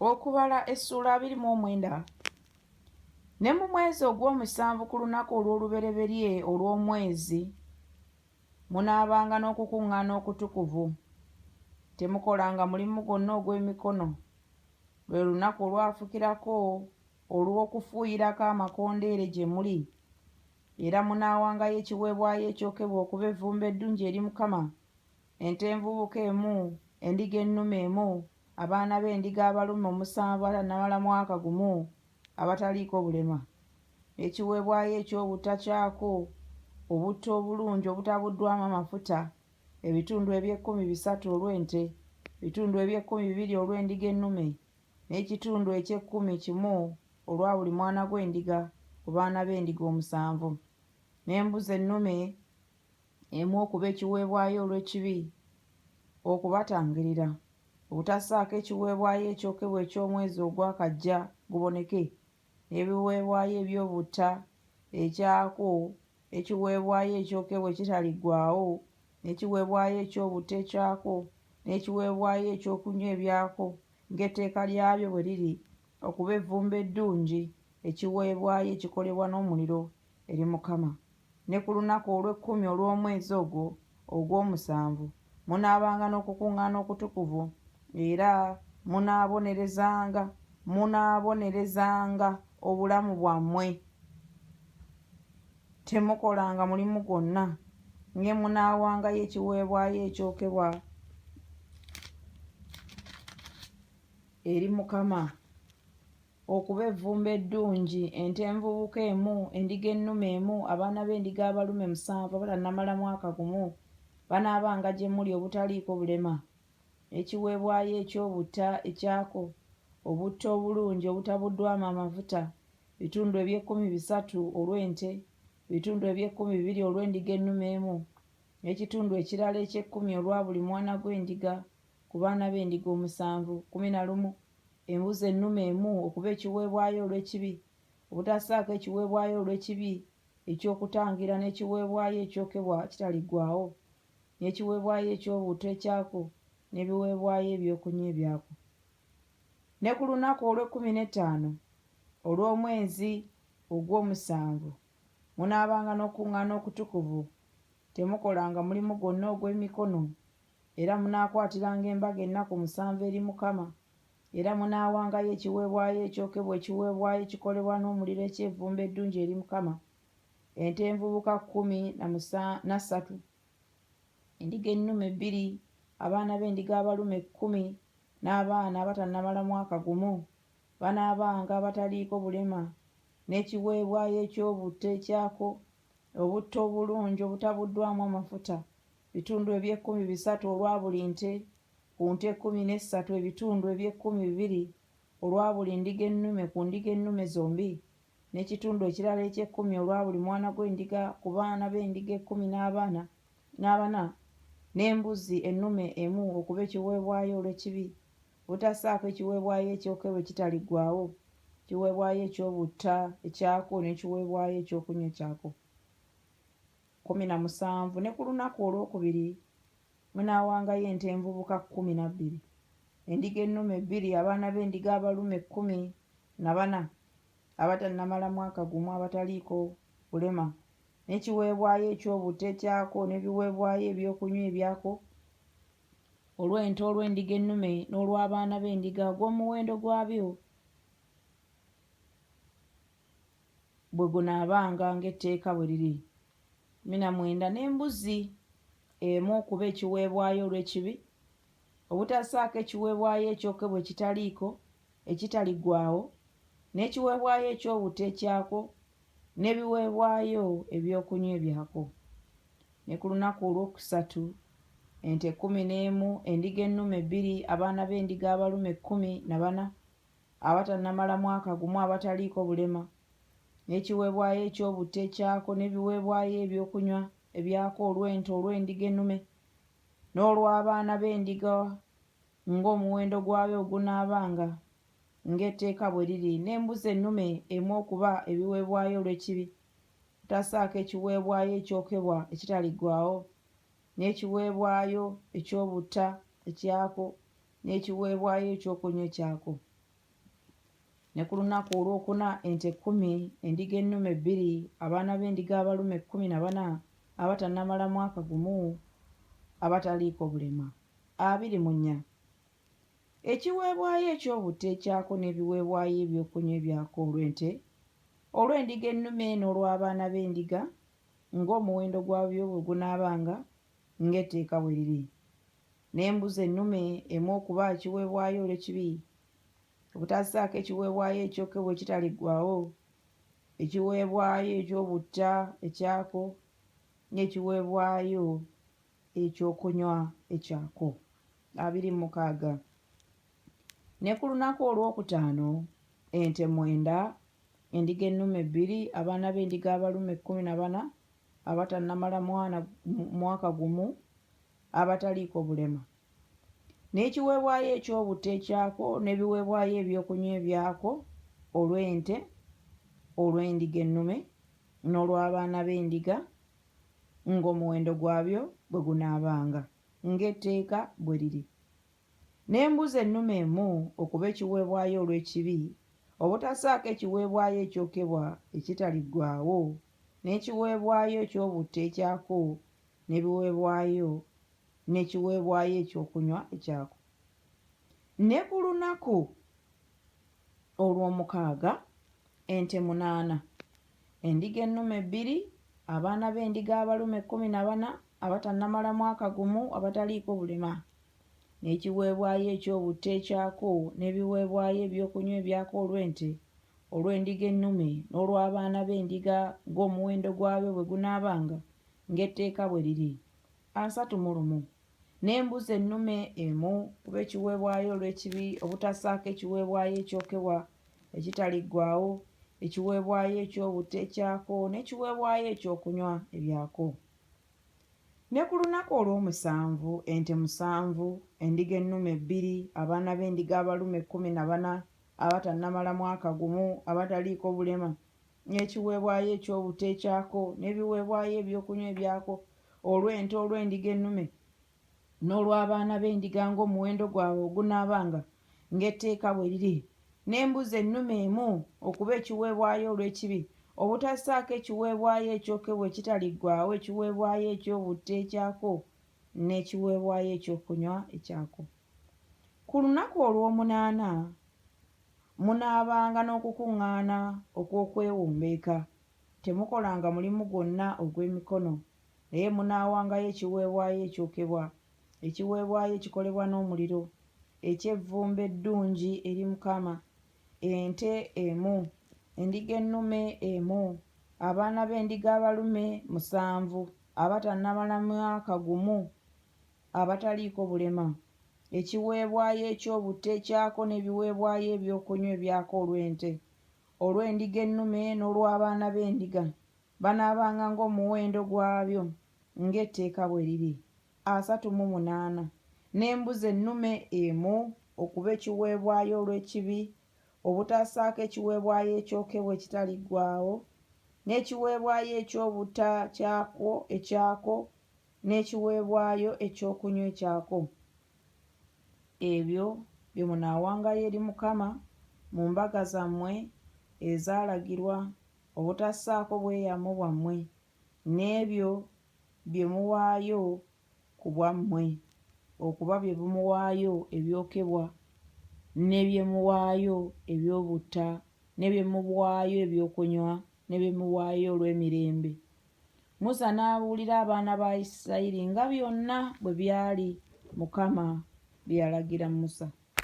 Okubala essula 29. Ne mu mwezi ogw'omusanvu ku lunaku olw'olubereberye olw'omwezi munaabanga n'okukuŋŋaana okutukuvu. Temukolanga mulimu gwonna ogw'emikono. Lwe lunaku olwafukirako olw'okufuuyirako amakondeere gye muli. Era munaawangayo ekiweebwayo ekyokebwa okuba evvumbe eddungi eri Mukama, ente envubuka emu, endiga ennume emu, abaana b'endiga abalume 7 abatannamala mwaka gumu abataliiko bulema. Ekiweebwayo eky'obutta kyako obutta obulungi obutabuddwamu amafuta, ebitundu eby'ekkumi 3 olw'ente, ebitundu eby'ekkumi 2 olw'endiga ennume, n'ekitundu eky'ekkumi 1 olwa buli mwana gw'endiga ku baana b'endiga 7, n'embuzi ennume emu okuba ekiweebwayo olw'ekibi okubatangirira, obutassaako ekiweebwayo ekyokebwa eky'omwezi ogwakajja guboneke, n'ebiweebwayo eby'obutta ekyako, ekiweebwayo ekyokebwa ekitaliggwaawo, n'ekiweebwayo eky'obutta ekyako, n'ekiweebwayo ekyokunywa ebyako ng'etteeka lyabyo bwe liri okuba evvumbe eddungi, ekiweebwayo ekikolebwa n'omuliro eri Mukama. Ne ku lunaku olw'ekkumi olw'omwezi ogwo ogw'omusanvu munaabanga n'okukuŋŋaana okutukuvu, era munaabonerezanga obulamu bwammwe. Temukolanga mulimu gwonna. Nge munaawangayo ekiweebwayo ekyokebwa eri Mukama okuba evvumbe eddungi, ente envubuka emu, endiga ennume emu, abaana b'endiga abalume 7 abatannamala mwaka gumu banaabanga gye muli obutaliiko bulema. Ekiweebwayo eky'obutta ekyako obutta obulungi obutabuddwamu amafuta, bitundu eby'ekkumi 3 olw'ente, bitundu eby'ekkumi 2 olw'endiga ennume emu, n'ekitundu ekirala eky'ekkumi olwa buli mwana gw'endiga ku baana b'endiga 7, 11, embuzi ennume emu okuba ekiweebwayo olw'ekibi, obutassaako ekiweebwayo olw'ekibi eky'okutangira, n'ekiweebwayo ekyokebwa kitaliggwaawo, n'ekiweebwayo eky'obutta ekyako, n'ebiweebwayo ebyokunywa ebyako. Ne ku lunaku olw'e15 olw'omwezi ogw'omusanvu munaabanga n'okukuŋŋaana okutukuvu. Temukolanga mulimu gwonna ogw'emikono, era munaakwatiranga embaga ennaku 7 eri Mukama, era munaawangayo ekiweebwayo ekyokebwa ekiweebwayo ekikolebwa n'omuliro eky'evvumbe eddungi eri Mukama, ente envubuka 13, endiga ennume 2, abaana b'endiga abalume 10, n'abaana abatannamala mwaka gumu banaabanga abataliiko bulema, n'ekiweebwayo eky'obutta ekyako obutta obulungi obutabuddwamu amafuta, bitundu eby'ekkumi 3 olwa buli nte, ku nte 13 ebitundu eby'ekkumi 2 olwa buli ndiga ennume ku ndiga ennume zombi, n'ekitundu ekirala eky'ekkumi olwa buli mwana gw'endiga ku baana b'endiga 14, n'embuzi ennume emu okuba ekiweebwayo olw'ekibi, butassaako ekiweebwayo ekyokebwa ekitaliggwaawo, ekiweebwayo eky'obutta ekyako, n'ekiweebwayo ekyokunywa ekyako. 17. Ne ku lunaku olwokubiri munaawangayo ente envubuka 12, endiga ennume 2, abaana b'endiga abalume 14 abatannamala mwaka gumu abataliiko bulema, n'ekiweebwayo eky'obutta ekyako, n'ebiweebwayo ebyokunywa ebyako olw'ente, olw'endiga ennume n'olw'abaana b'endiga ogw'omuwendo gwabyo bwe gunaabanga ng'etteeka bwe liri. 19. N'embuzi emu okuba ekiweebwayo olw'ekibi, obutassaako ekiweebwayo ekyokebwa ekitaliggwaawo, n'ekiweebwayo eky'obutta ekyako, n'ebiweebwayo ebyokunywa ebyako. Ne ku lunaku olwokusatu ente 11, endiga ennume 2, abaana b'endiga abalume 14 abatannamala mwaka gumu abataliiko bulema, n'ekiweebwayo eky'obutta ekyako, n'ebiweebwayo ebyokunywa ebyako olw'ente, olw'endiga ennume n'olw'abaana b'endiga ng'omuwendo gwabyo ogunaabanga ng'etteeka bwe liri, n'embuzi ennume emu okuba ebiweebwayo olw'ekibi, butassaako ekiweebwayo ekyokebwa ekitaliggwaawo, n'ekiweebwayo eky'obutta ekyako, n'ekiweebwayo ekyokunywa ekyako. Ne ku lunaku olwokuna ente 10, endiga ennume 2, abaana b'endiga abalume 14 abatannamala mwaka gumu abataliiko bulema. 24. Ekiweebwayo eky'obutta ekyako n'ebiweebwayo ebyokunywa ebyako olw'ente, olw'endiga ennume n'olw'abaana b'endiga ng'omuwendo gwabyo bwe gunaabanga ng'etteeka bwe liri. N'embuzi ennume emu okuba ekiweebwayo olw'ekibi, obutassaako ekiweebwayo ekyokebwa ekitaliggwaawo, ekiweebwayo eky'obutta ekyako n'ekiweebwayo ekyokunywa ekyako. 26. Ne ku lunaku olwokutaano ente 9, endiga ennume 2, abaana b'endiga abalume 14 abatannamala mwaka gumu abataliiko bulema. N'ekiweebwayo eky'obutta ekyako n'ebiweebwayo ebyokunywa ebyako olw'ente, olw'endiga ennume n'olw'abaana b'endiga ng'omuwendo gwabyo bwe gunaabanga ng'etteeka bwe liri. N'embuzi ennume emu okuba ekiweebwayo olw'ekibi, obutassaako ekiweebwayo ekyokebwa ekitaliggwaawo, n'ekiweebwayo eky'obutta ekyako n'ekiweebwayo ekyokunywa ekyako. Ne ku lunaku olw'omukaaga ente 8, endiga ennume 2, abaana b'endiga abalume 14 abatannamala mwaka gumu abataliiko bulema. N'ekiweebwayo eky'obutta ekyako n'ebiweebwayo ebyokunywa ebyako olw'ente, olw'endiga ennume n'olw'abaana b'endiga ng'omuwendo gwabyo bwe gunaabanga ng'etteeka bwe liri. 31. N'embuzi ennume emu kuba ekiweebwayo olw'ekibi, obutassaako ekiweebwayo ekyokebwa ekitaliggwaawo, ekiweebwayo eky'obutta ekyako n'ekiweebwayo ekyokunywa ebyako. Ne ku lunaku olw'omusanvu ente 7, endiga ennume 2, abaana b'endiga abalume 14 abatannamala mwaka gumu abataliiko bulema, n'ekiweebwayo eky'obutta ekyako n'ebiweebwayo ebyokunywa ebyako olw'ente, olw'endiga ennume n'olw'abaana b'endiga ng'omuwendo gwabwe ogunaabanga ng'etteeka bwe liri. N'embuzi ennume emu okuba ekiweebwayo olw'ekibi, obutassaako ekiweebwayo ekyokebwa ekitaliggwaawo, ekiweebwayo eky'obutta ekyako n'ekiweebwayo ekyokunywa ekyako. Ku lunaku olw'omunaana munaabanga n'okukuŋŋaana okw'okwewombeeka. Temukolanga mulimu gwonna ogw'emikono, naye munaawangayo ekiweebwayo ekyokebwa, ekiweebwayo ekikolebwa n'omuliro, eky'evvumbe eddungi eri Mukama, ente emu, endiga ennume emu, abaana b'endiga abalume 7 abatannamala mwaka gumu abataliiko bulema, ekiweebwayo eky'obutta ekyako n'ebiweebwayo ebyokunywa ebyako olw'ente, olw'endiga ennume n'olw'abaana b'endiga banaabanga ng'omuwendo gwabyo ng'etteeka bwe liri. 38. N'embuzi ennume emu okuba ekiweebwayo olw'ekibi, obutassaako ekiweebwayo ekyokebwa ekitaliggwaawo, n'ekiweebwayo eky'obutta ekyako n'ekiweebwayo ekyokunywa ekyako. Ebyo bye munaawangayo eri Mukama mu mbaga zammwe ezaalagirwa, obutassaako bweyamo bwammwe, n'ebyo bye muwaayo ku bwammwe, okuba bye bumuwaayo ebyokebwa, ne bye muwaayo eby'obutta, ne bye muwaayo ebyokunywa, ne bye muwaayo olw'emirembe. Musa n'abuulira abaana ba Isirayiri nga byonna bwe byali Mukama bye yalagira Musa.